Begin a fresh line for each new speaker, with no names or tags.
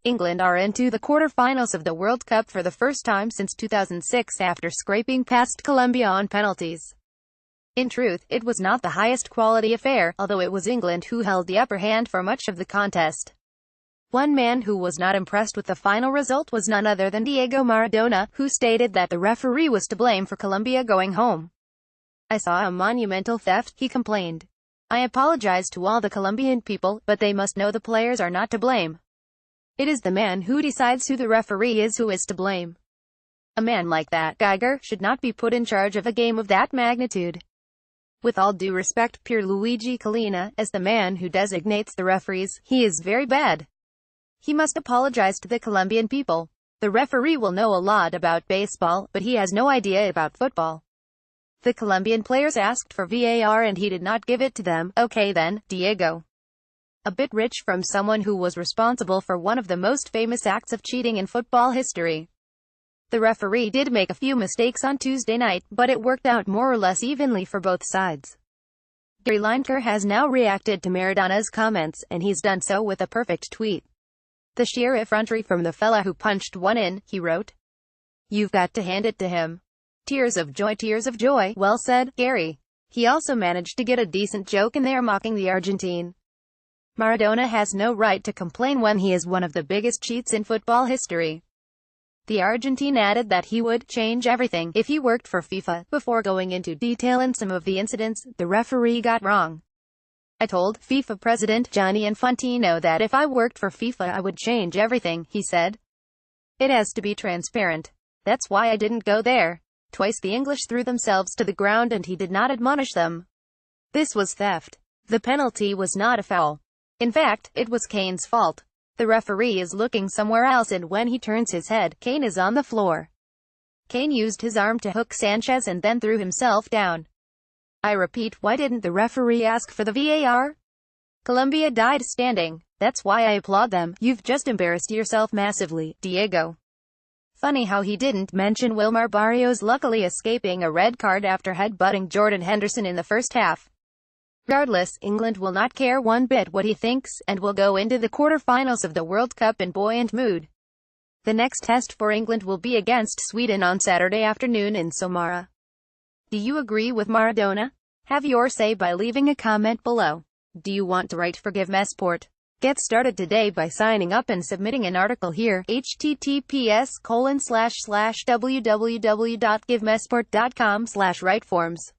England are into the quarter-finals of the World Cup for the first time since 2006 after scraping past Colombia on penalties. In truth, it was not the highest quality affair, although it was England who held the upper hand for much of the contest. One man who was not impressed with the final result was none other than Diego Maradona, who stated that the referee was to blame for Colombia going home. "I saw a monumental theft," he complained. "I apologize to all the Colombian people, but they must know the players are not to blame. It is the man who decides who the referee is who is to blame. A man like that, Geiger, should not be put in charge of a game of that magnitude." With all due respect, Pierluigi Collina, as the man who designates the referees, he is very bad. He must apologize to the Colombian people. The referee will know a lot about baseball, but he has no idea about football. The Colombian players asked for VAR and he did not give it to them. Okay then, Diego. A bit rich from someone who was responsible for one of the most famous acts of cheating in football history. The referee did make a few mistakes on Tuesday night, but it worked out more or less evenly for both sides. Lineker has now reacted to Maradona's comments, and he's done so with a perfect tweet. "The sheer effrontery from the fella who punched one in," he wrote. "You've got to hand it to him. Tears of joy, tears of joy. Well said, Gary." He also managed to get a decent joke in there mocking the Argentine. Maradona has no right to complain when he is one of the biggest cheats in football history. The Argentine added that he would change everything if he worked for FIFA, before going into detail in some of the incidents the referee got wrong. "I told FIFA President Gianni Infantino that if I worked for FIFA I would change everything," he said. "It has to be transparent. That's why I didn't go there." Twice the English threw themselves to the ground and he did not admonish them. This was theft. The penalty was not a foul. In fact, it was Kane's fault. The referee is looking somewhere else and when he turns his head, Kane is on the floor. Kane used his arm to hook Sanchez and then threw himself down. I repeat, why didn't the referee ask for the VAR? Colombia died standing. That's why I applaud them. You've just embarrassed yourself massively, Diego. Funny how he didn't mention Wilmar Barrios luckily escaping a red card after headbutting Jordan Henderson in the first half. Regardless, England will not care one bit what he thinks, and will go into the quarter-finals of the World Cup in buoyant mood. The next test for England will be against Sweden on Saturday afternoon in Samara. Do you agree with Maradona? Have your say by leaving a comment below. Do you want to write for Give Mesport? Get started today by signing up and submitting an article here. https://www.givemesport.com/writeforms